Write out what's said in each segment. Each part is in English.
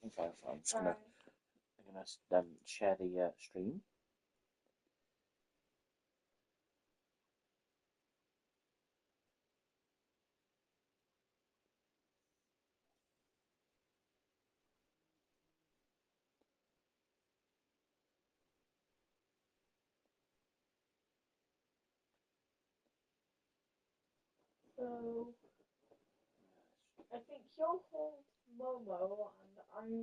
Okay, I'm just gonna share the stream. So I think you're called Momo, and I'm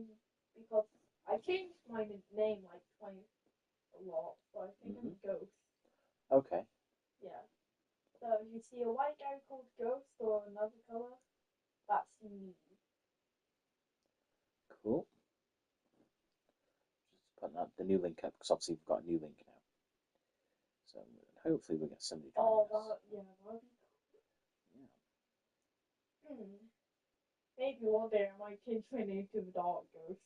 because I changed my name like twice a lot, so I think I'm Ghost. Okay. Yeah. So if you see a white guy called Ghost or another color, that's me. Cool. Just putting up the new link up because obviously we've got a new link now. So hopefully we'll get somebody joining us. That'd be cool. Yeah. Maybe one day I might change my name to the Dark Ghost.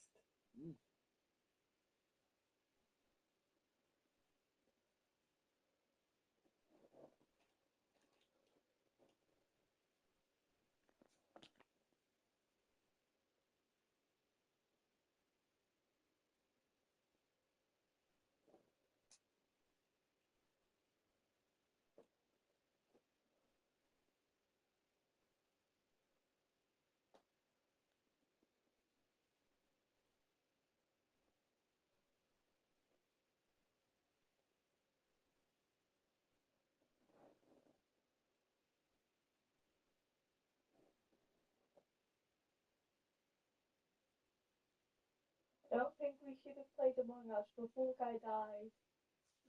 I don't think we should have played Among Us before guy died.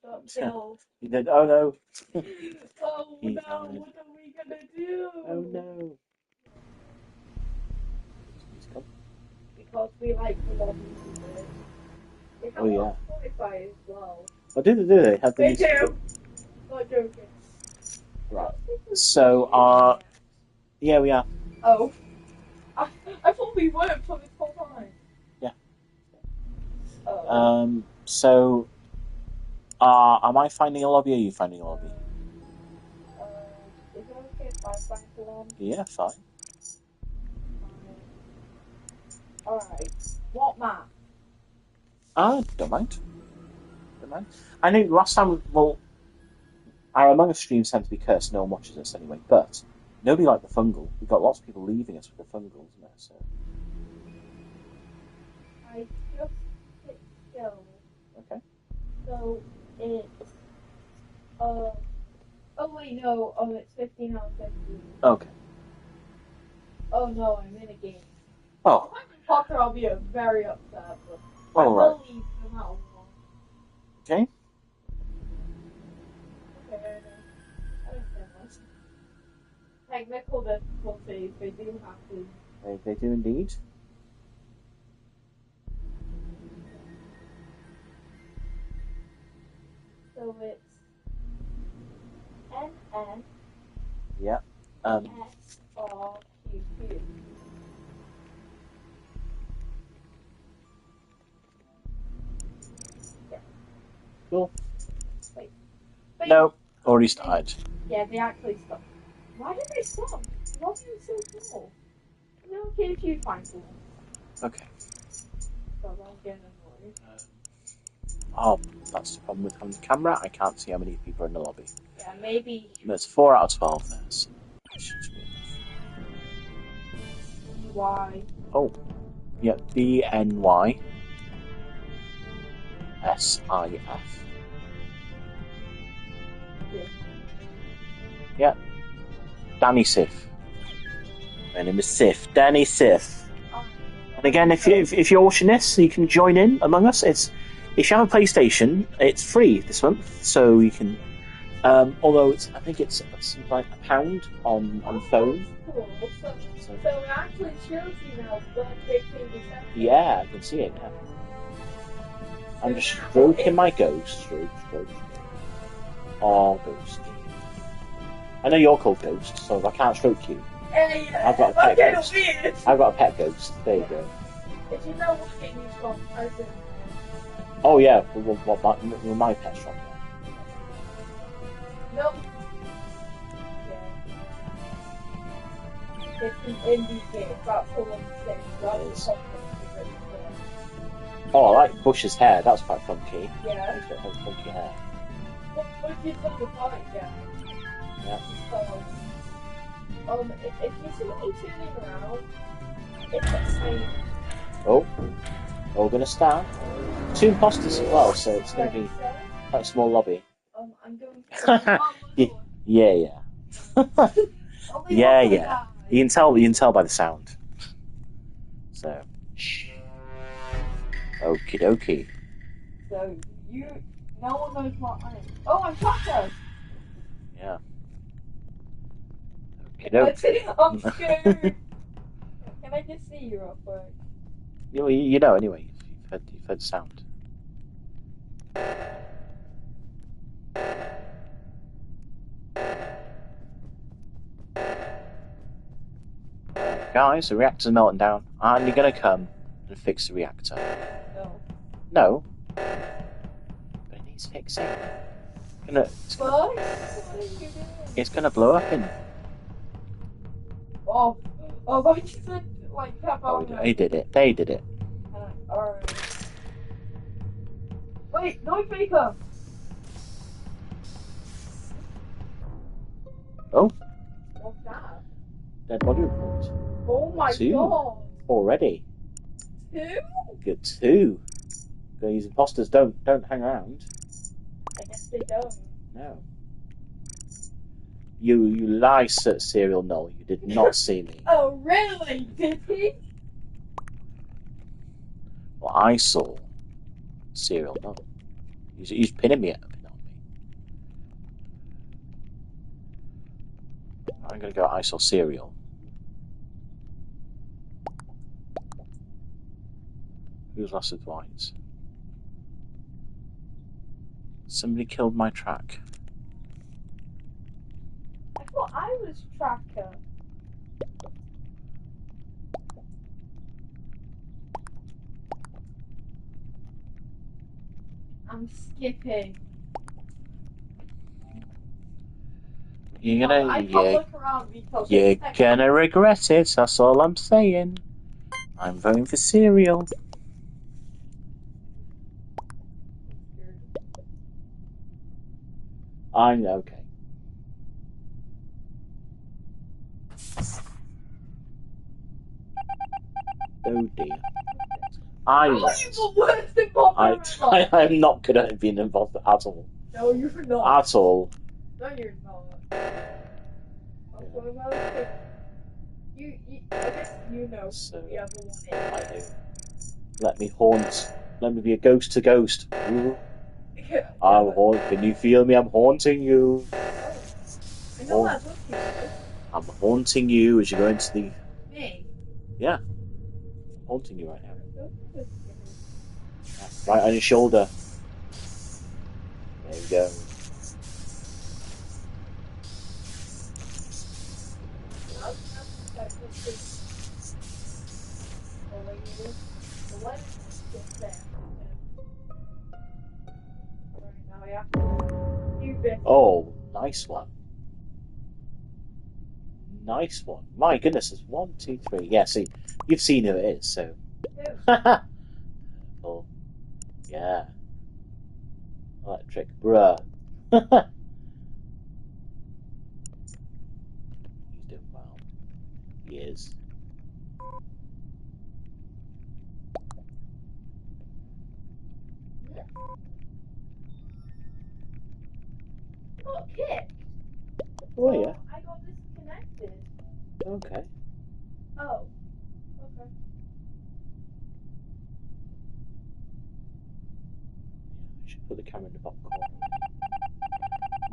Got killed. He did. Oh no. Oh no, what are we gonna do? Oh no. Because we like the lobby music. They have it on Spotify as well. Oh, do they? Have they do. Not joking. Right. So, yeah, we are. Oh. I thought we weren't for this whole time. Yeah. Oh. So, am I finding a lobby or are you finding a lobby? Is it okay if I find one? Yeah, fine. Alright. What map? Don't mind. I know last time, well, our Among Us streams tend to be cursed, no one watches us anyway, but nobody liked the fungal. We've got lots of people leaving us with the fungal, isn't there? So. I just hit go. Okay. So it's oh wait, no, it's 15 out of 15. Okay. Oh no, I'm in a game. Oh. If I'm in Potter, I'll be very upset, but I will leave no matter what. Okay. Okay, I don't care much. Technical difficulties, they do happen. They do indeed. So it's NN. Yeah. SRQQ. Yeah. Cool. Wait. No, already started. Yeah, they actually stopped. Why did they stop? Why was so cool? No, okay, if you find cool. Okay. So I'm getting annoyed. That's the problem with having the camera. I can't see how many people are in the lobby. Yeah, maybe. There's 4 out of 12 there, so Why? Oh. Yeah, BNY SIF. Yeah. Danny Sif. My name is Sif. Danny Sif. And again, if you're watching this, you can join in among us. If you have a PlayStation, it's free this month, so you can. Although I think it's like £1 on phone. Cool. So it actually shows you now what they can be set. Yeah, I can see it. Yeah. I'm just stroking my ghost. Stroke. Oh, ghost. I know you're called Ghost, so if I can't stroke you, I've got a pet ghost. Weird. I've got a pet ghost. There you go. Did you know what game you've got? Oh yeah, my pet's from there. No. Yeah. It's an indie game. That's the one thing. That's the Oh, I like Bush's hair. That's quite funky. Yeah. He's got funky hair. What you told the fight, yeah. Yeah. If you see me turning around, it's the same. Oh, we're gonna start. 2 imposters as well, so it's gonna be quite a small lobby. I'm going to. Yeah. Yeah. You can tell by the sound. So, shh. Okie dokie. So no one knows what I am. Oh, I'm tracker. Yeah. Okie dokie. I'm scared. Can I just see you real quick? You know anyway. You've heard the sound. Guys, the reactor's melting down, and you're gonna come and fix the reactor. No. No. But it needs fixing. What are you doing? It's gonna blow up in. Oh, but you said like tap on. They did it. They did it. Alright. Wait, no faker. Oh, What's that? dead body report. Oh my 2 god. already. 2? Good 2. These imposters don't hang around. I guess they don't. No. You lie, serial null. You did not see me. Oh really? Did he? Well, I saw serial null. He's pinning me on me. I'm gonna go. I saw serial. Who's last advice? Somebody killed my track. I thought I was tracker. I'm skipping. You're gonna I can't look around because you're gonna regret it. That's all I'm saying. I'm voting for cereal. I know. Okay. Oh dear. I'm not good at being involved at all. No, you're not. At all. No, you're not. I guess you know So, the other one is. I do. Let me haunt. Let me be a ghost to ghost. I'm haunt. Can you feel me? I'm haunting you. I know that book you know. I'm haunting you as you go into the. Me? Yeah. I'm haunting you right now. Right on your shoulder. There you go. Oh, nice one. Nice one. My goodness, there's 1, 2, 3. Yeah, see, you've seen who it is, so. Oh, yeah. Electric, bruh. He's doing well. He is. Got kicked. Oh, yeah. I got disconnected. Okay. Oh. Okay. I should put the camera in the bottom corner.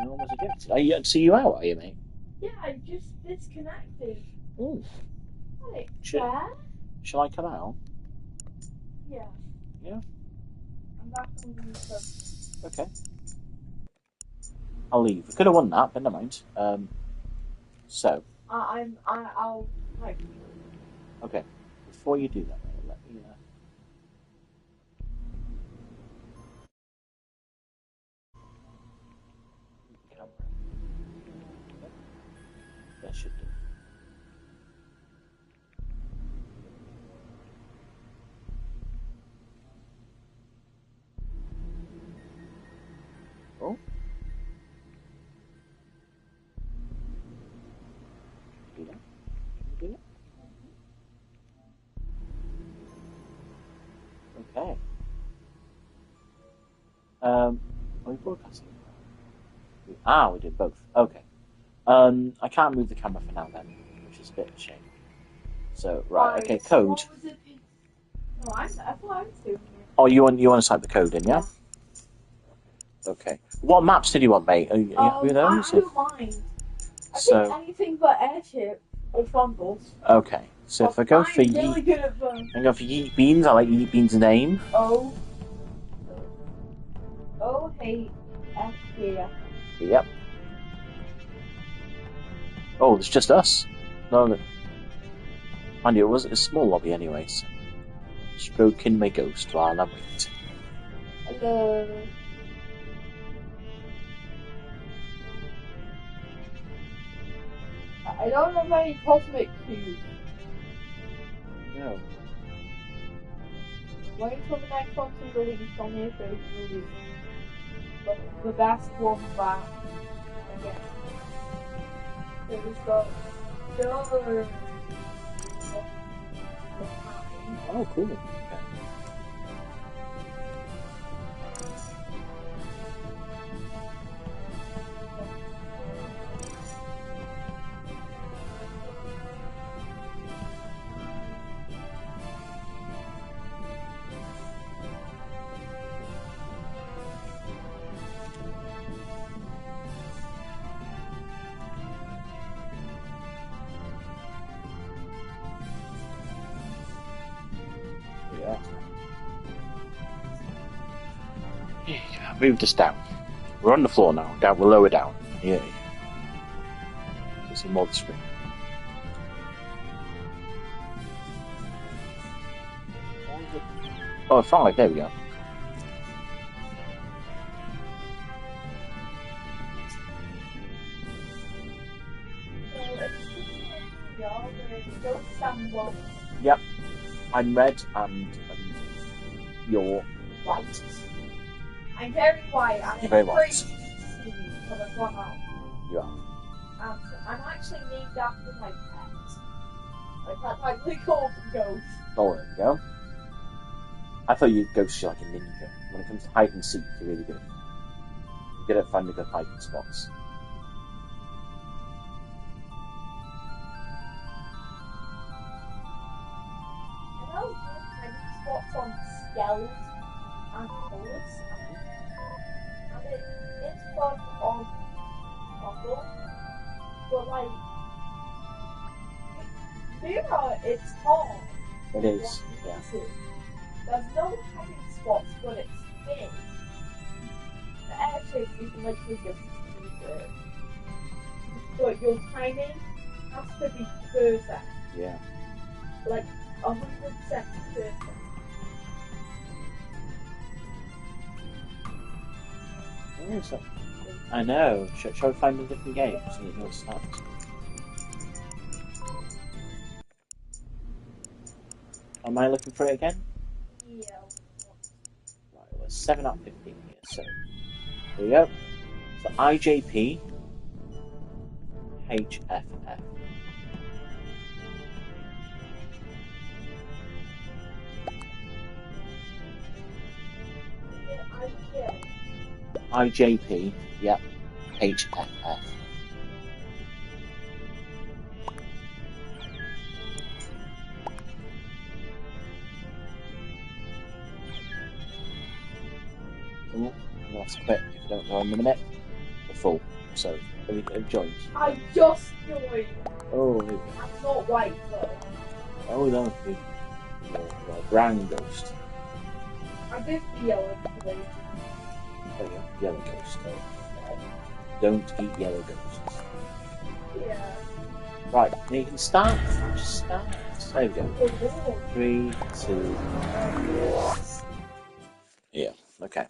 No one was ejected. Are you, see you out, are you, mate? Yeah, I just disconnected. Ooh. Like Shall I come out? Yeah. Yeah? I'm back on the surface. Okay. I'll leave. We could have won that, but never mind. So. I'll like. Okay. Before you do that, let me. Camera. That should do. Are we broadcasting? We did both. Okay. I can't move the camera for now then, which is a bit of a shame. So right, okay, code. What was it? No, I thought I was doing it. Oh, you want to type the code in, yeah? Okay. What maps did you want, mate? Are you happy with those? I don't mind. I think anything but airship or fumbles. Okay. So if I go for really good at them. I go for Yeet Beans. I like Yeet Beans' name. O-H-F-E. Yep. Oh, it's just us. No. Mind you, it was a small lobby anyway. So. Stroke in my ghost while I wait. Hello. I don't have any cosmic cubes. No. Wait till the next one to release on the official release. But the best one back again. There's got silver. Oh, cool. Okay. Yeah. Moved us down. We're on the floor now. Down. We're lower down. Yeah. You see more of the screen. Oh, finally, there we go. Yep. I'm red and you're white. I'm very white and you're very white. But I've gone out. You are. I'm actually named after my pet. My pet likely called Ghost. Oh, there we go. I thought you'd Ghost like a ninja. When it comes to hide and seek, you're really good. You're good at finding good hiding spots. I know good hiding spots on skells and colours. And it's fun on Bumble. But like, Mira, it's hard. It is, yeah. There's no hiding spots, but it's big. The airship you can literally just use it. But your timing has to be perfect. Yeah. Like 100% perfect. Where is that? I know. Shall we find a different game so that you'll start? Am I looking for it again? Yeah. Right, well, it's 7 out of 15 here, so here we go. So IJP HFF. IJP, yep, HFF. Oh, that's quick. If you don't know in a minute, we're full. So, have joined. I just joined. Oh, I'm not white though. oh no, you're a brown ghost. I did the yellow today. Oh yeah, yellow ghost. Oh. Don't eat yellow ghosts. Yeah. Right, now you can start. Just start. There we go. 3, 2. Yeah. Okay.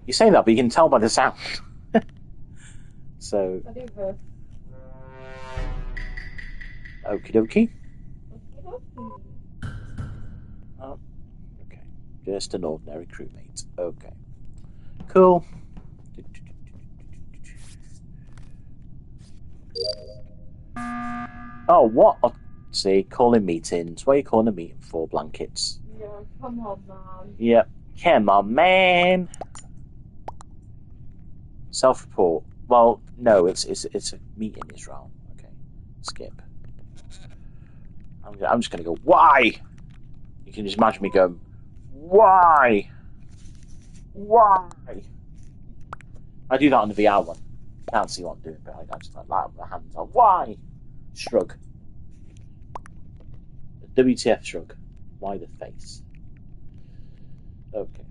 You say that, but you can tell by the sound. So. I do both. Okie dokie. Oh, okay. Just an ordinary crewmate. Okay. Cool. Oh, what? Oh, see, calling meetings. What are you calling a meeting for? Blankets. Yeah, come on, man. Yep. Come on, man. Self-report. Well, no, it's a meeting, Israel. Okay, skip. I'm just gonna go. Why? You can just imagine me going. Why? Why? I do that on the VR one. Can't see what I'm doing, but I just like my hands on. Why? Shrug. The WTF shrug. Why the face? Okay.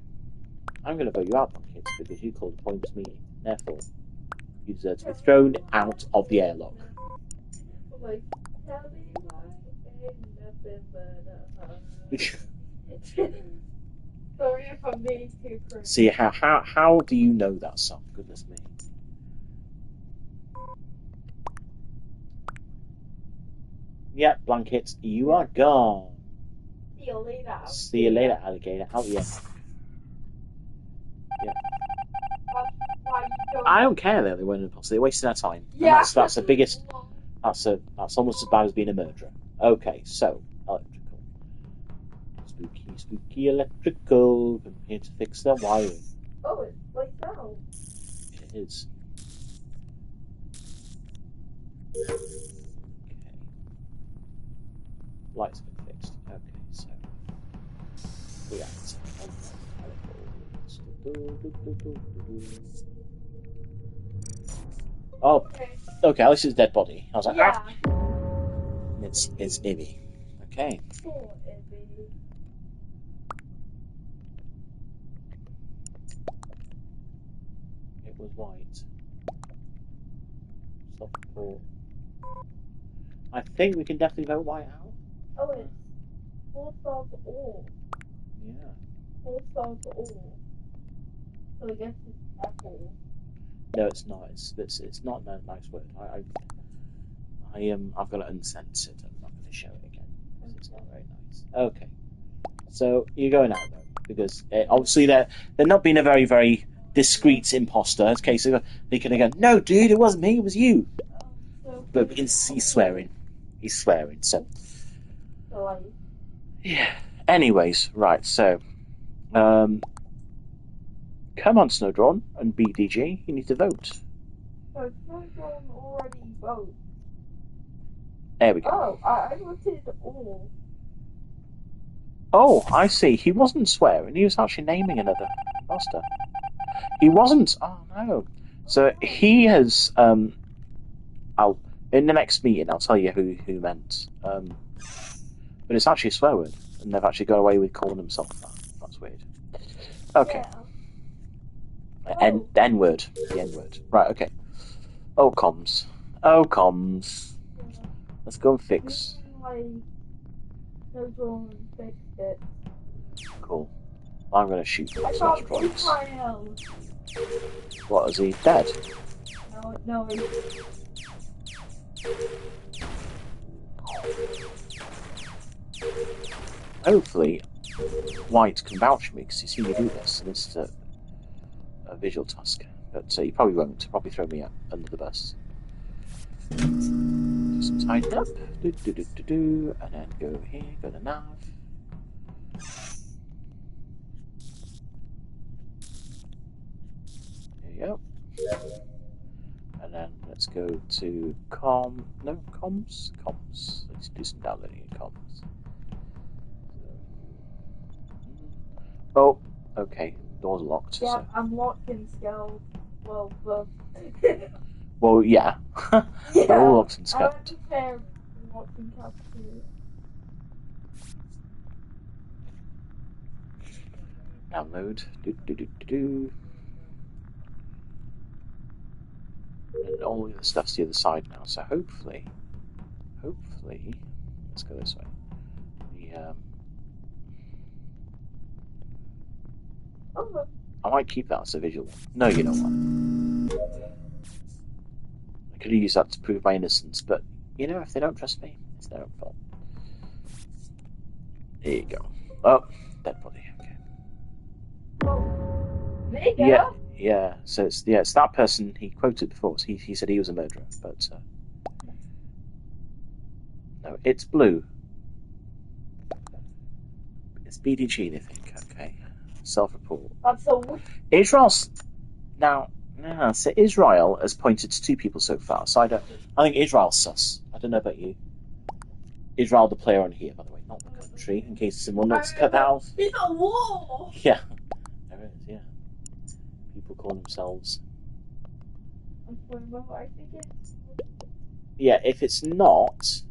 I'm going to vote you out, kids, because you called a points meeting. Therefore, you deserve to be thrown out of the airlock. Sorry if I'm being too crude. See, how do you know that song? Goodness me. Yep, blankets, you are gone. See you later, alligator. See you later, alligator. Out the airlock. Yeah. I don't care that they weren't imposter. They're wasting our time. Yeah. And that's the biggest. That's almost as bad as being a murderer. Okay, so electrical, spooky electrical. I'm here to fix the wiring. Oh, it's like that. It is. Okay. Lights been fixed. Okay, so react. Oh, okay. At least it's a dead body. I was like, yeah. It's Ivy. Okay. Poor Ivy. It was white. Self-report. I think we can definitely vote white out. Oh, it's 4 stars all. Yeah. 4 stars all. So I guess it's apple. No, it's not. It's not a nice word. I've got to unsense it. I'm not going to show it again because it's not very nice. Okay. So you're going out though because obviously they're not being a very very discreet imposter. Okay, so they can go, no, dude, it wasn't me, it was you. But he's swearing. He's swearing. So yeah. Anyways, right. So, come on, Snowdrawn and BDG, you need to vote. So Snowdrawn already voted. There we go. Oh, I voted all. Oh, I see. He wasn't swearing. He was actually naming another imposter. He wasn't. Oh no. So he has. I'll in the next meeting. I'll tell you who meant. But it's actually a swear word, and they've actually got away with calling himself that. That's weird. Okay. Yeah. The N word. The N word. Right. Okay. Oh comms. Oh comms. Yeah. Let's go and fix. Snowdrawn fixed it. Cool. I'm going to shoot I slash got points. Israel. What, is he dead? No. Hopefully, White can vouch for me because he's seen me do this, and this is a visual task. But he probably won't. He'll probably throw me under the bus. Just tighten up. And then go here, go to nav. There you go. And then let's go to comms. Let's do some downloading in comms. Oh, okay. Door's locked. Yeah, so. I'm locked in Skeld. Well, yeah. They're all locked in Skeld. I don't think they're locked in cafeteria. Download. And all the other stuff's the other side now. So hopefully, let's go this way. I might keep that as a visual one. No, you know what? I could have used that to prove my innocence, but you know, if they don't trust me, it's their own fault. There you go. Oh, dead body. Okay. Yeah. So it's that person he quoted before. So he said he was a murderer, but no, it's blue. It's BDG, I think. Okay. Self-report. That's so. Israel's now. No, so Israel has pointed to 2 people so far. So I think Israel's sus. I don't know about you. Israel, the player on here, by the way, not the country. In case someone wants to cut that out. It's a war. Yeah, there is. Yeah, people call themselves. I think it's. Yeah, if it's not,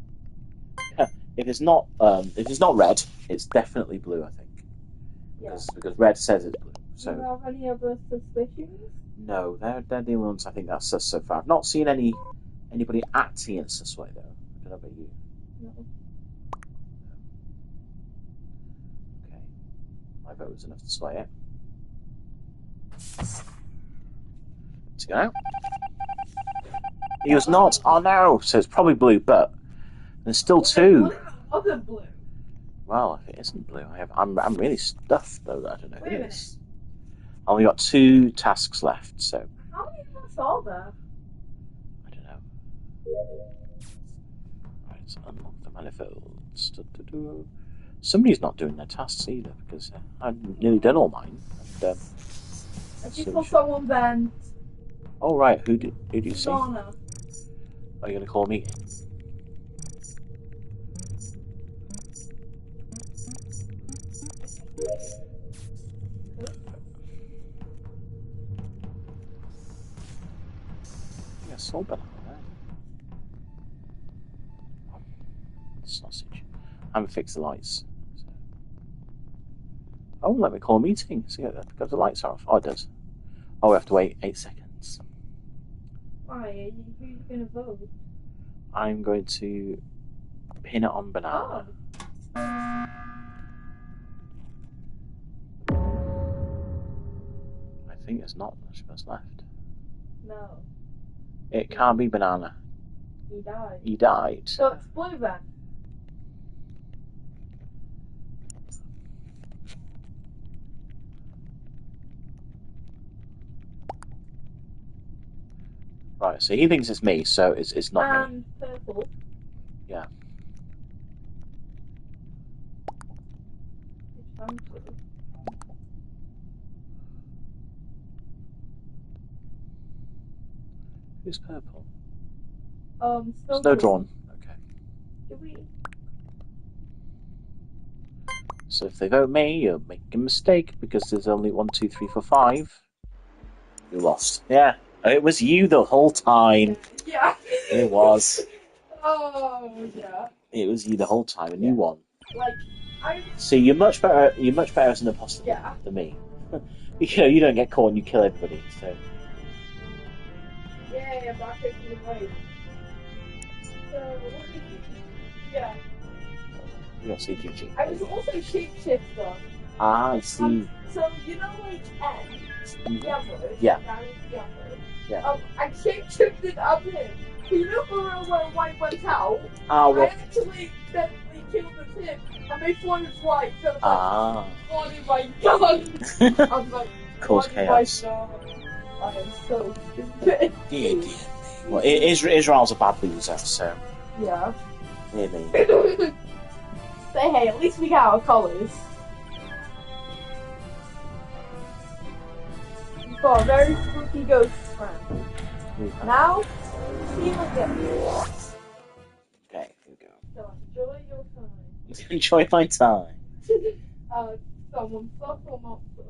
if it's not red, it's definitely blue. I think. Yeah. Because red says it's blue. So. Do you have any other suspicions? No, they're the only ones I think that's sus so far. I've not seen anybody acting in a sus way though. I don't know about you. No. Okay, my vote was enough to sway it. Let's go out. He was not. Oh no! So it's probably blue, but there's still 2. Other blue. Well, if it isn't blue, I'm really stuffed though. That I don't know Wait who a it minute. is. I only got 2 tasks left, so How many tasks are there? I don't know. Right, let's unlock the manifolds. Somebody's not doing their tasks either because I've nearly done all mine. And, I just saw someone vent. oh right, who do you see? Donna. Are you going to call me? Yeah, soul banana. Sausage. I'm gonna fix the lights. So. Oh, let me call a meeting. See because the lights are off. Oh, it does. Oh, we have to wait 8 seconds. Why? Who's gonna vote? I'm going to pin it on banana. Oh. I think there's not much of us left. No. It can't be banana. He died. He died. So it's blue then. Right, so he thinks it's me, so it's not me. And purple. Yeah. Which time is it? Who's purple? Snowdrawn. Okay. Did we? So if they vote me, you'll make a mistake because there's only 1, 2, 3, 4, 5. You lost. Yeah. It was you the whole time. Yeah. It was. Oh yeah. It was you the whole time, and you won. Like I. See, you're much better. You're much better as an imposter Yeah. than me. You don't get caught and you kill everybody. So. Yeah, but I couldn't wait. So yeah. You got CQG. I was also shapeshifter. Ah, I see. So you know, like Ed, the average. Yeah. The average. Yeah. I shapeshifted up him. You know, for real, when White went out, Ah, well. I actually definitely killed the tip, and they thought it was White. So I was like, what have I done? I was like, Cause chaos. I am so stupid. Dear. Well, Israel's a bad loser, so. Yeah. Dear me. Say, hey, at least we got our colours. We've got a very spooky ghost friend. Now, see what gets you. Okay, here we go. So enjoy your time. Enjoy my time. Someone sus or not sus?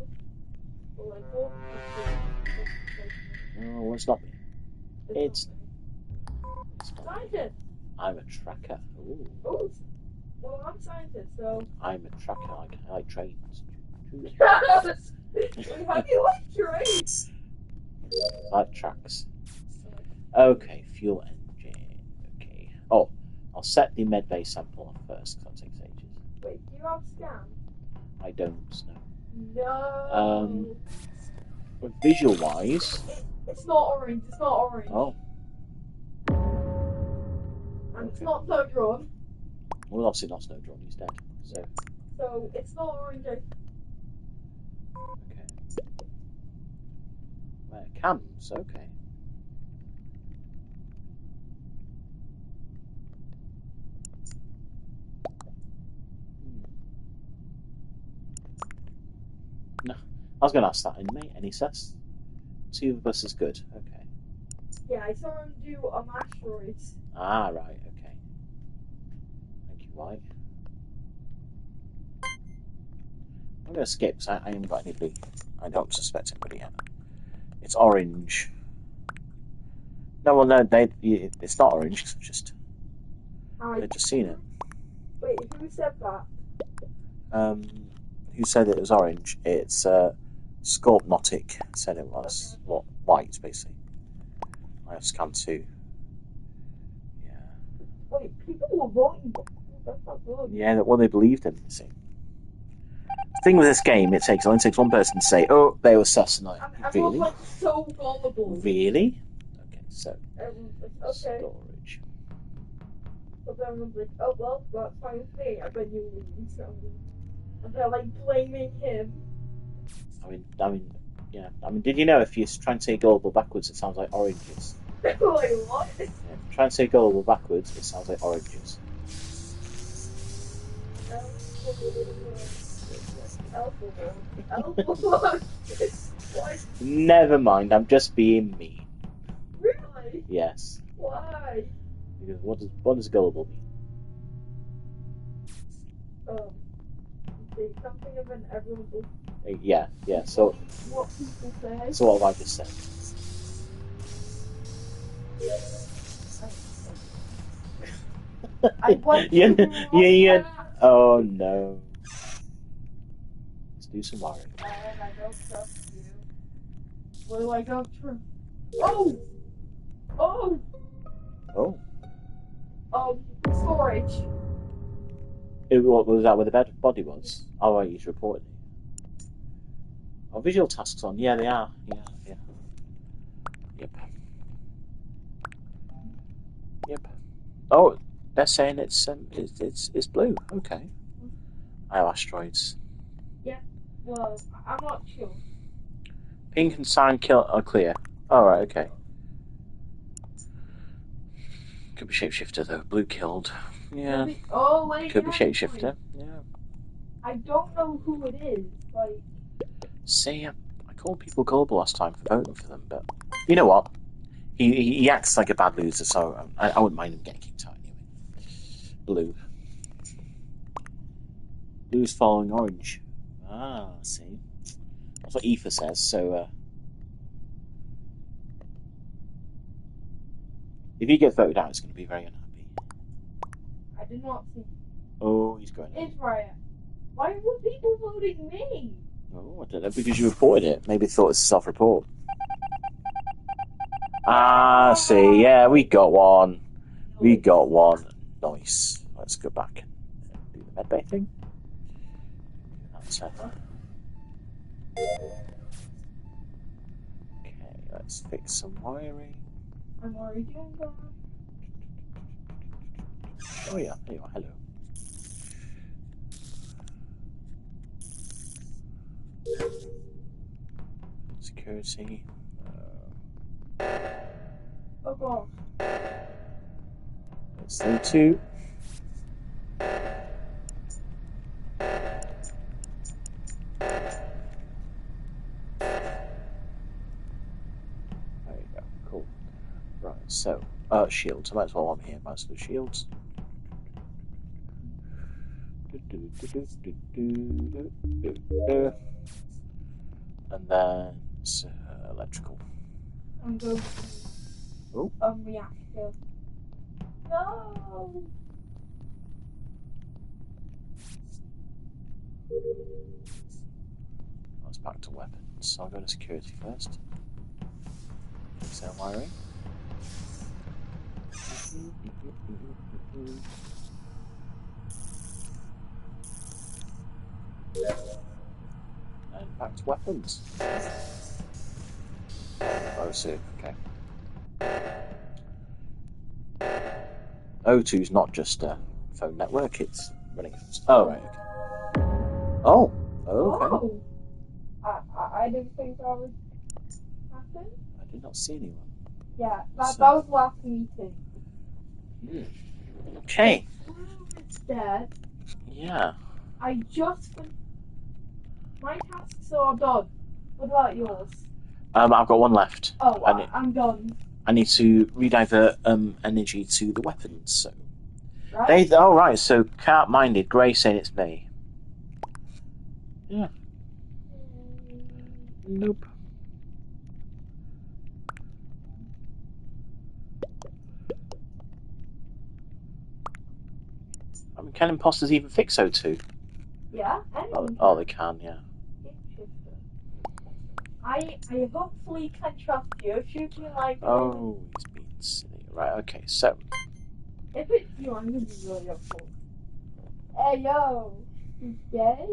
Or like, what? No, it's not me. It's not me. Scientist! I'm a tracker. Ooh. Oh, well, I'm scientist, so. I'm a tracker. I like trains. How do you like trains? I like tracks. Okay, fuel engine. Okay. Oh, I'll set the medbay sample off first because that takes ages. Wait, do you have scan? I don't know. No. Visual wise. It's not orange. It's not orange. Oh. And it's not so drawn. Well, obviously not Snowdrawn. He's dead. So it's not orange. Okay. Cams. Okay. No. I was going to ask that, mate. Any sus? 2 of us is good. Okay. Yeah, I saw him do asteroids. Ah, right. Okay. Thank you, White. I'm going to skip because I haven't got anybody. I don't suspect anybody yet. It's orange. No, well, no, it's not orange. It's just they've just seen it. Wait, who said that? Who said it was orange? It's Scorpnotic said it was. Okay. What white, basically. I have scanned 2. Yeah. Wait, people were voting. That's not good. Yeah, well, they believed him. You see. The thing with this game, it only takes one person to say, "Oh, they were sus," and Everyone's like so gullible. Really? Okay, so Everyone's like, okay. storage. But then everyone's like, oh well, that's fine with me. I bet you leave. So, and they're like blaming him. Yeah. Did you know if you try and say gullible backwards, it sounds like oranges? Like what? Yeah, try and say gullible backwards, it sounds like oranges. What? Never mind, I'm just being mean. Really? Yes. Why? Because what does gullible mean? Something of an everyone will. Yeah. So what people say. So what have I just said? I want to Oh no. Let's do some wiring. And I don't trust you. Well, I don't trust. Oh! Oh! Storage. What was that? Where the body was? Oh, right, he's reported it. Oh, visual tasks on. Yeah, they are. Yeah. Yep. Oh, they're saying it's blue. Okay. I have asteroids. Yeah. Well, I'm not sure. Pink and cyan are clear. All right. Okay. Could be shapeshifter though. Blue killed. Yeah. Could be shapeshifter. Yeah. I don't know who it is. Like. See, I called people gullible last time for voting for them, but you know what? He acts like a bad loser, so I wouldn't mind him getting kicked out anyway. Blue. Blue's following orange. Ah, see. That's what Aoife says, so if he gets voted out, it's going to be very unhappy. I did not see. Oh, he's going out. Israel. Why were people voting me? Oh, I don't know, because you reported it. Maybe thought it's a self-report. Ah, see, yeah, we got one. Nice. Let's go back and do the medbay thing. That's it. Okay, let's fix some wiring. I'm already doing that. Oh yeah, there you are. Hello. Security. Oh god. Let's do 2. There you go. Cool. Right, so shields. I might as well on here. Might as well do shields. And then electrical. I'm going Oh. to reactor. No. Let's back to weapons. So I'll go to security first. Cell wiring. And back to weapons. Oh, so okay. O2's not just a phone network, it's running. Oh, right, okay. Oh, okay. Oh. I didn't think that would happen. I did not see anyone. Yeah, that was last meeting. Okay. It's dead. Yeah. My tasks are done. What about yours? I've got one left. Oh, I'm done. I need to redivert energy to the weapons. So Right? right. So can't-minded. Grey saying it's me. Yeah. Nope. I mean, can imposters even fix O2? Yeah. Oh, they can. Yeah. I hopefully can trust you. If you feel like Oh, he's being silly. Right. Okay. So. if it's you, I'm gonna be really upset. Hey yo, who's gay?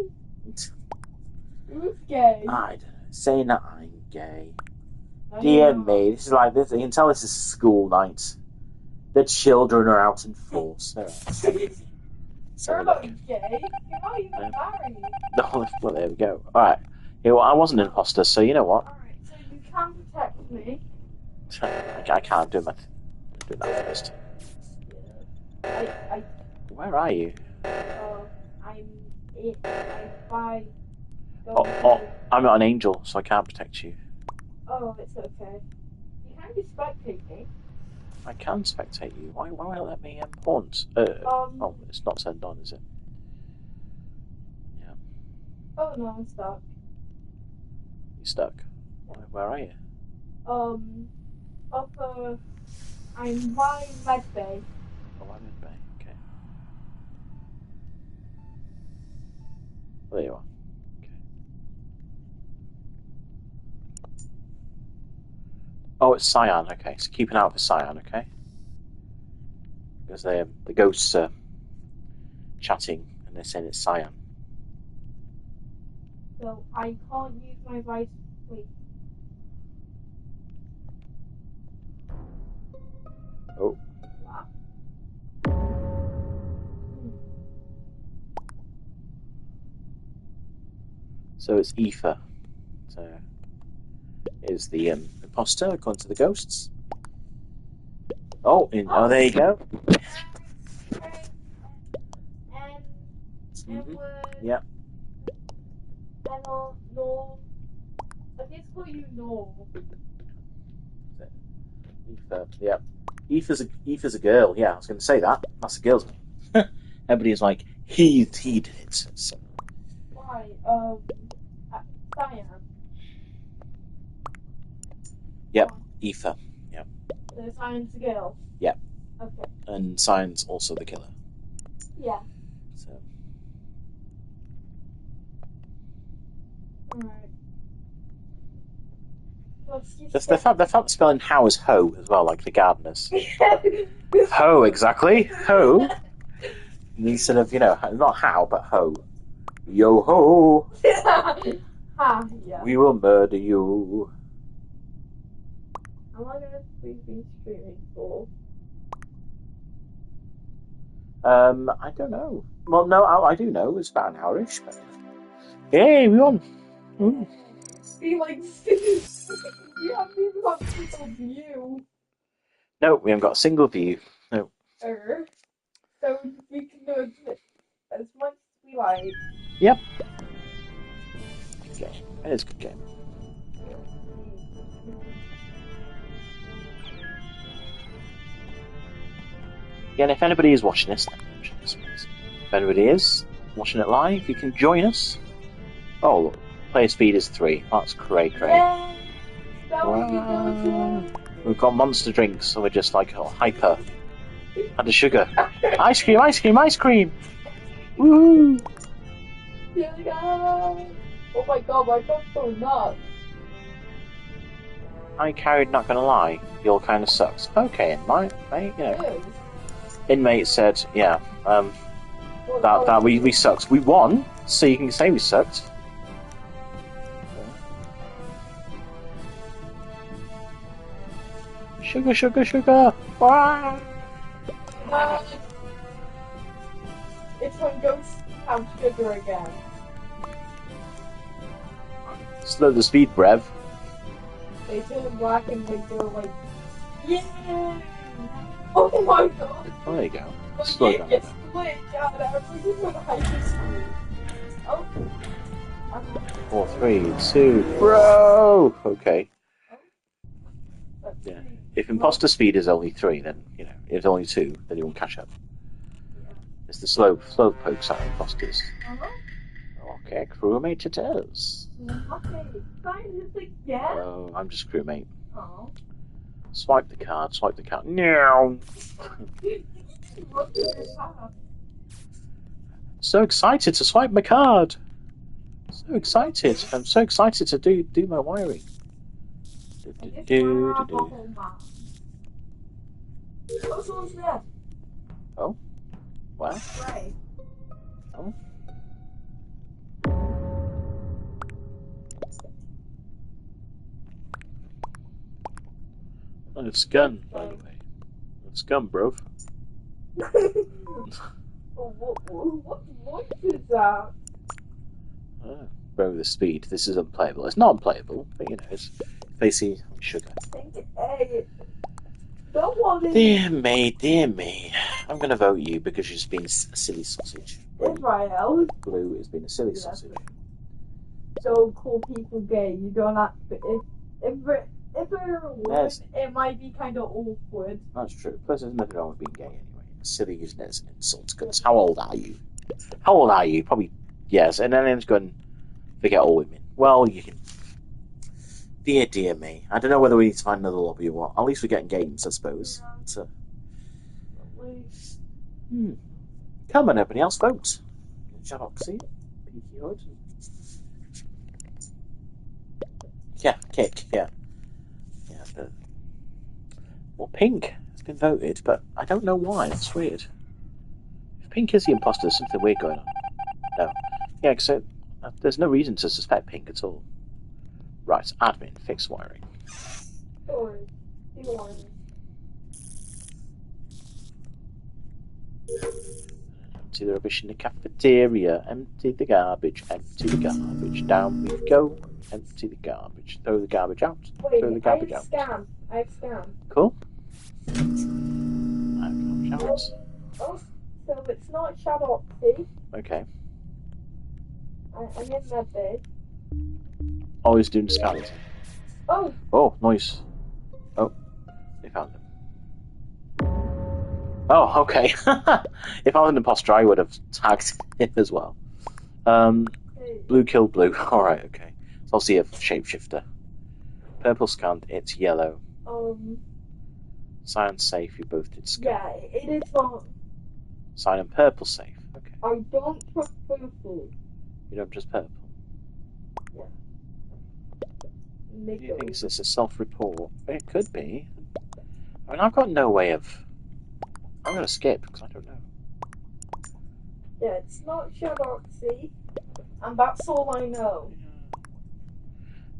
Who's gay? I don't know. Saying that I'm gay. I Dear know. me, this is like this. You can tell this is school night. The children are out in force. You're not gay. You're not even married. No, well, there we go. All right. Yeah, well, I wasn't an imposter, so you know what? Alright, so you can protect me. I can't do that first. I Where are you? I'm by. I'm not an angel, so I can't protect you. Oh, it's okay. You can just spectate me. I can spectate you. Why won't it let me haunt? Oh, it's not turned on, is it? Yeah. Oh no, I'm stuck. You stuck? Where are you? Upper. I'm by Med Bay. Oh, I'm in Bay. Okay. There you are. Okay. Oh, it's cyan. Okay, so keep an eye out for cyan. Okay. Because the ghosts are chatting and they're saying it's cyan. So I can't use my vice. Wait. Oh. So it's Aoife. So is the imposter according to the ghosts. Oh, there you go. Yeah. No. I just call you no. Aoife. Yeah. Aoife's a girl. Yeah, I was going to say that. That's a girl's name. Everybody's like he did it. So. Why? Cyan. Yep. Aoife. Yeah. So Cyan's a girl. Yeah. Okay. And Cyan's also the killer. Yeah. So. Alright. Just the fact spelling how is ho as well, like the gardeners. Ho, exactly. Ho. Instead of, not how, but ho. Yo ho. Ha, yeah. We will murder you. How long has we been streaming for? I don't know. Well, no, I do know. It's about an hour-ish. But... Hey, we won. Ooh. Be like, you haven't even got a single view. No, we haven't got a single view. No. So we can do it as much as we like. Yep. Good game. It is a good game. Again, if anybody is watching this, if anybody is watching it live, you can join us. Oh, look, player speed is 3. That's great. Yeah, that would be so cool. We've got monster drinks, so we're just like hyper. And the sugar. Ice cream! Woohoo! Yeah. Oh my god, my phone's so nuts. I carried, not gonna lie, you all kind of sucks. Okay, mate, Inmate said, yeah, that we sucked. We won, so you can say we sucked. Sugar! Ah! It's when ghosts have sugar again. Slow the speed, Brev. They turn black and they go like, yeah! Oh my god! Oh, there you go. But Slow yeah, down. it's split, God, everything's on hyper screen. Oh, 4, 3, 2, bro! Okay. Yeah. If imposter speed is only 3, then, you know, if it's only 2, then you won't catch up. It's the slow pokes out imposters. Okay, crewmate it is. Okay, find this again. Oh, I'm just crewmate. Oh. Swipe the card, swipe the card. No! So excited to swipe my card! So excited. I'm so excited to do my wiring. Oh, wow. Oh. Oh, it's gun, by the way. It's gun, bro. What voice is that? Oh, bro, the speed. This is unplayable. It's not unplayable, but you know, it's facey sugar. Dear me. I'm going to vote you because you've been a silly sausage. Israel. Blue has been a silly sausage. Don't call people gay. You don't have to. If they're a woman, it might be kind of awkward. That's true. Plus, there's nothing wrong with being gay anyway. Silly using it as an insult. Because how old are you? How old are you? Probably, yes. And then it's going, forget all women. Well, you can. Dear me. I don't know whether we need to find another lobby or what. At least we're getting games, I suppose. Yeah. So, come on, everybody else, vote. Jaloxy, Peaky Hood. Yeah, kick, yeah. But... Well, Pink has been voted, but I don't know why. It's weird. If Pink is the imposter, there's something weird going on. No. Yeah, so there's no reason to suspect Pink at all. Right, admin, fix wiring. Empty the rubbish in the cafeteria. Empty the garbage. Empty the garbage. Down we go. Empty the garbage. Throw the garbage out. Wait, throw the garbage out. I have scanned. Cool. Garbage out. Oh, so it's not Shadoxy. Okay. I'm in that bed. Oh, he's doing scans. Oh. Oh, nice. Oh, they found him. Oh, okay. If I was an imposter, I would have tagged him as well. Blue killed blue. Alright, okay. So I'll see a shapeshifter. Purple scanned, it's yellow. Cyan safe, you both did scan. Yeah, it is not. Cyan and purple safe, okay. I don't trust purple. You don't just purple? Yeah. Do you think it's a self-report? It could be. I mean, I've got no way of... I'm going to skip, because I don't know. Yeah, it's not Shadoxy, and that's all I know.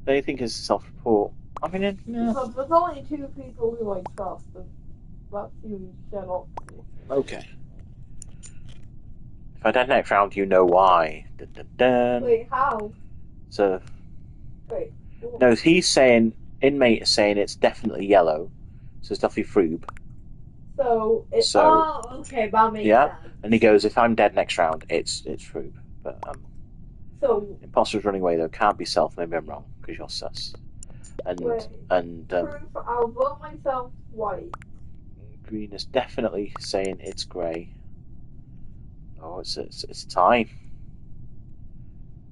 They think it's a self-report. I mean, Because there's only 2 people who I trust, and that's you and Shadoxy. Okay. If I detonate round, you know why. Dun, dun, dun. Wait, how? So... Wait. What? No, he's saying... Inmate is saying it's definitely yellow. So it's definitely Froob. So, it's... oh, okay, that makes sense. And he goes, if I'm dead next round, it's Froob. But, so... Imposter's running away, though. Can't be self. Maybe I'm wrong, because you're sus. Proof, I'll vote myself white. Green is definitely saying it's grey. Oh, it's a tie.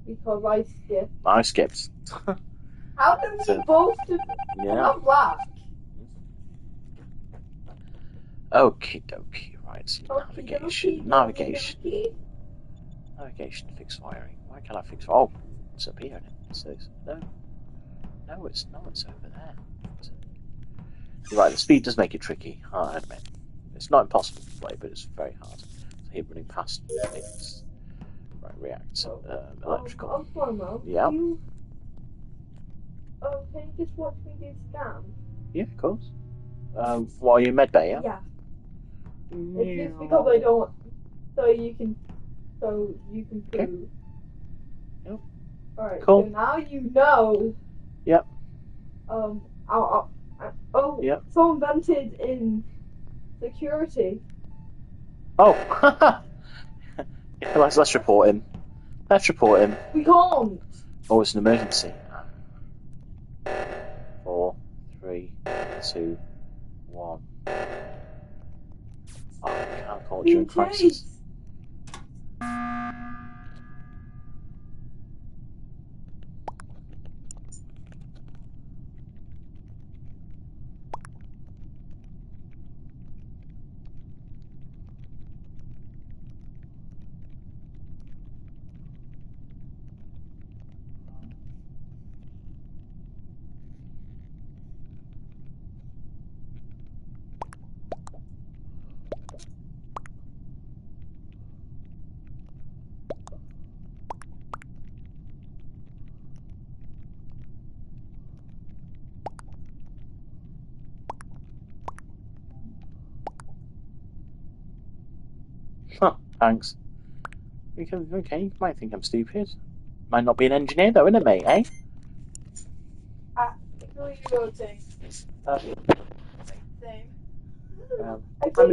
Because I skipped. I skipped. How did we both do not black? Okie dokie, right. Navigation. Navigation, fix wiring. Why can't I fix... Oh, it's up here. It says... No, it's not. It's over there. You're right, the speed does make it tricky, I admit. It's not impossible to play, but it's very hard. So here running past things. Right, react. Electrical. Yeah. Can you just watch me do scans? Yeah, of course. While you're in medbay, yeah? Yeah. It's just because I don't... So you can prove. Okay. Yep. Alright, cool. So now you know... Yep. Yep. Someone vented in security. Oh! Yeah, let's report him. Let's report him. We can't. Oh, it's an emergency. 4, 3, 2, 1. Oh, I can't call it during crisis. Huh, thanks. Okay, you might think I'm stupid. Might not be an engineer though, innit, mate, eh? Who are you voting? Same.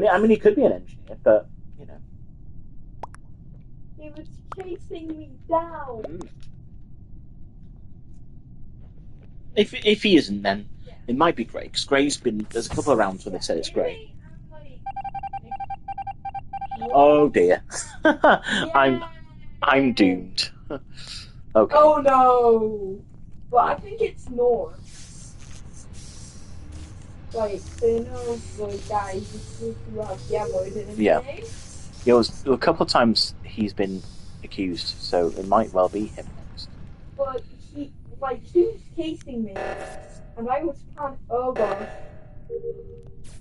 I mean, he could be an engineer, but, you know. He was chasing me down. Mm. If he isn't, then it might be Grey, because Grey's been... There's a couple of rounds where they said it's Grey. Oh, dear. I'm doomed. Okay. Oh, no. Well, I think it's North. Like, they know the guy who have yellow in his name. Yeah, a couple of times he's been accused, so it might well be him next. But he was chasing me, and I was kind of, oh gosh.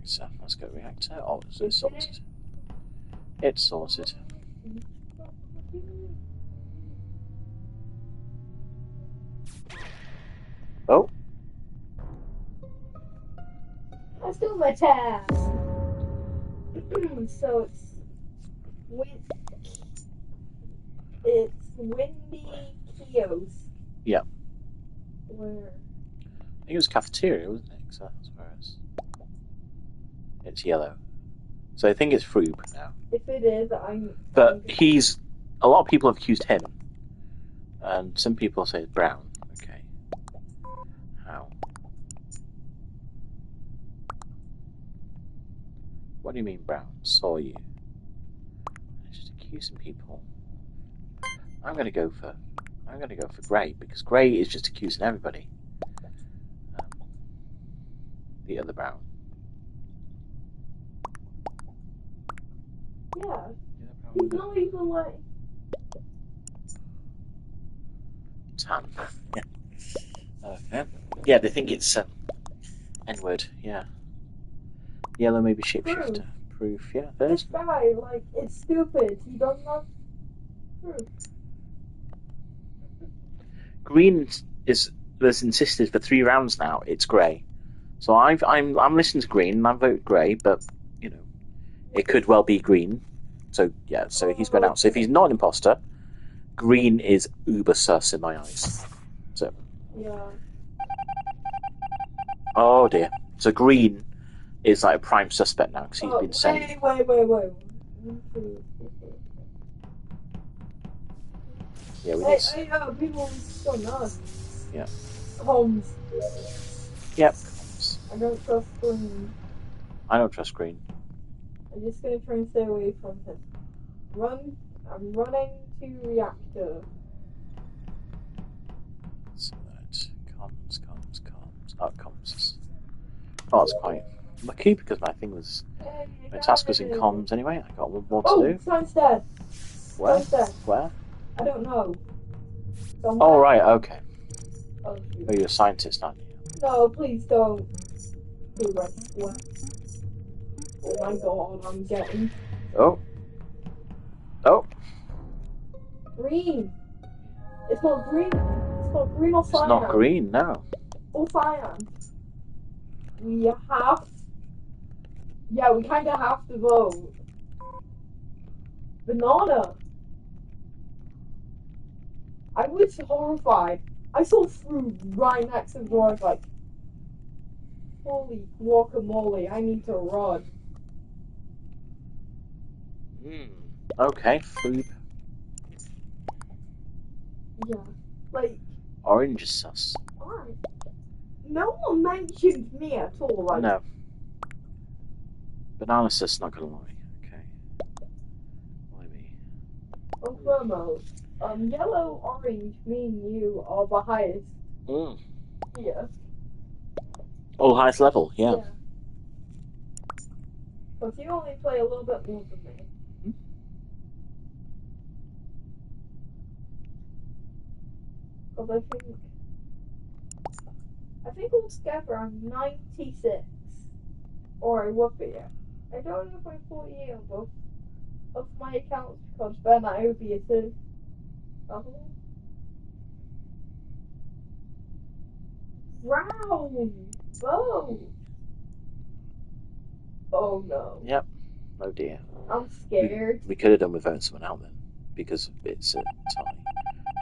So, let's go reactor. Oh, it's sorted. It's sorted. Oh. Let's do my task. So it's Windy Kios. Yeah. Where? I think it was cafeteria, wasn't it? So that's where it's yellow. So I think it's Froob now. If it is, But he's... A lot of people have accused him. And some people say it's brown. Okay. How? What do you mean brown? Saw you. Just accusing people. I'm gonna go for Grey, because Grey is just accusing everybody. The other brown. Yeah. He's not even like... Tan. Yeah. Okay. Yeah, they think it's N-word, yeah. Yellow maybe shapeshifter. Proof, yeah. This guy, it's stupid. He doesn't have proof. Green was insisted for 3 rounds now. It's Grey. So I'm listening to Green and I vote Grey, but you know, it could well be Green. So yeah, so he's gone out. So if he's not an imposter, Green is uber sus in my eyes. So yeah. Oh dear. So Green is like a prime suspect now because he's been sent. Wait. Yeah, we need. People are so nuts. Yeah. Holmes. Yep. I don't trust Green. I don't trust Green. I'm just gonna try and stay away from him. I'm running to reactor. So that comms. Oh, comms. Oh, it's quite lucky because my thing was my task was in comms anyway. I got one more to do. Sign's dead. Where? Sign's dead. Where? I don't know. Somewhere. Oh right, okay. Oh, you're a scientist, aren't you? No, please don't. Do right. Oh my god, I'm getting. Oh. Green. It's not green. It's not green or cyan. It's not green, no. Or cyan. We have. Yeah, we kind of have to vote. Banana. I was horrified. I saw fruit right next to the door. I was like, holy guacamole, I need to run. Okay, food. Yeah. Like, Orange is sus. alright. No one mentioned me at all. Like, No. Banana sus, not gonna lie. Okay. Why me? on Momo, yellow, orange, me and you are the highest. Mm. Yeah. Oh, highest level, yeah. But you only play a little bit more than me. Because I think altogether I'm 96. Or I would be. I don't know if I'm 48 on both of my accounts because then I would be a third level. Round! Oh! Oh no. Yep. Oh dear. I'm scared. We could have done without someone out then, because it's a tie.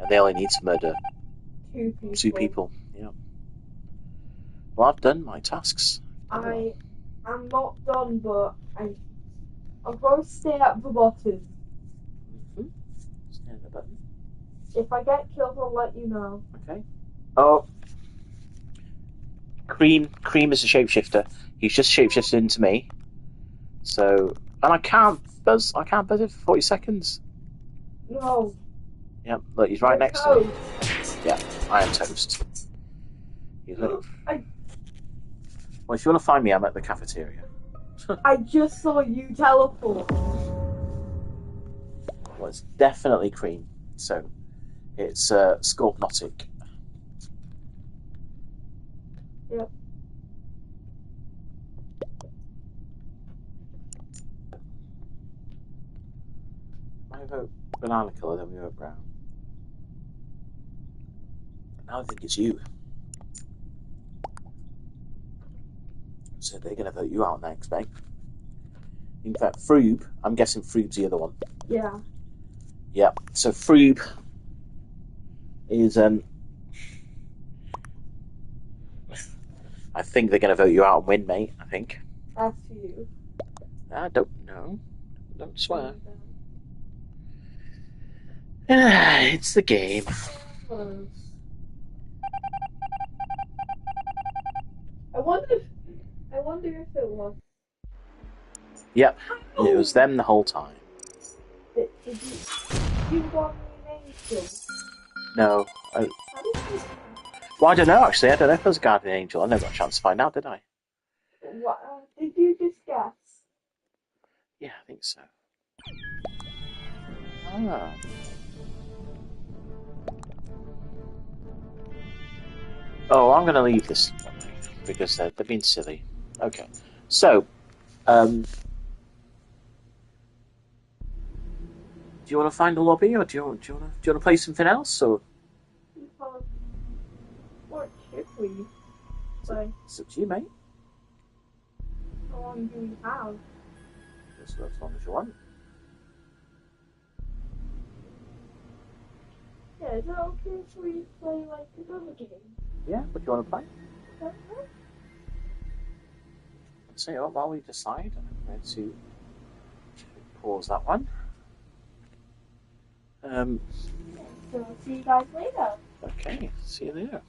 And they only need to murder 2 people. Yeah. Well, I've done my tasks. I'm not done, but I'm going to stay at the bottom. Stand the button. If I get killed, I'll let you know. Okay. Oh. Cream is a shapeshifter. He's just shapeshifted into me. So, and I can't buzz it for 40 seconds. No. Yep, look, he's right next to me. Yeah, I am toast. Well, if you want to find me, I'm at the cafeteria. I just saw you teleport. Well, it's definitely cream. So, it's Scorpnotic. Yep. I vote banana colour, then we vote brown. Now I think it's you. So they're going to vote you out next, mate. In fact, Froob, I'm guessing Froob's the other one. Yeah. Yeah, so Froob is, I think they're going to vote you out and win, mate, I think. That's you. I don't know. Don't swear. It's the game. I wonder if it was. Yep, it was them the whole time. Did you got me an angel? No. How did you? Well, I don't know, actually. I don't know if there's a guardian angel. I never got a chance to find out, did I? What, did you just guess? Yeah, I think so. Ah. Oh, I'm going to leave this one, because they're being silly. Okay. So, do you want to find a lobby, or do you want to play something else, or? What should we play? It's up to you, mate. How long do we have? Just as long as you want. Yeah, is it okay if we play like another game? Yeah, what do you want to play? Okay. So, while we decide, I'm going to pause that one. So, see you guys later. Okay, see you there.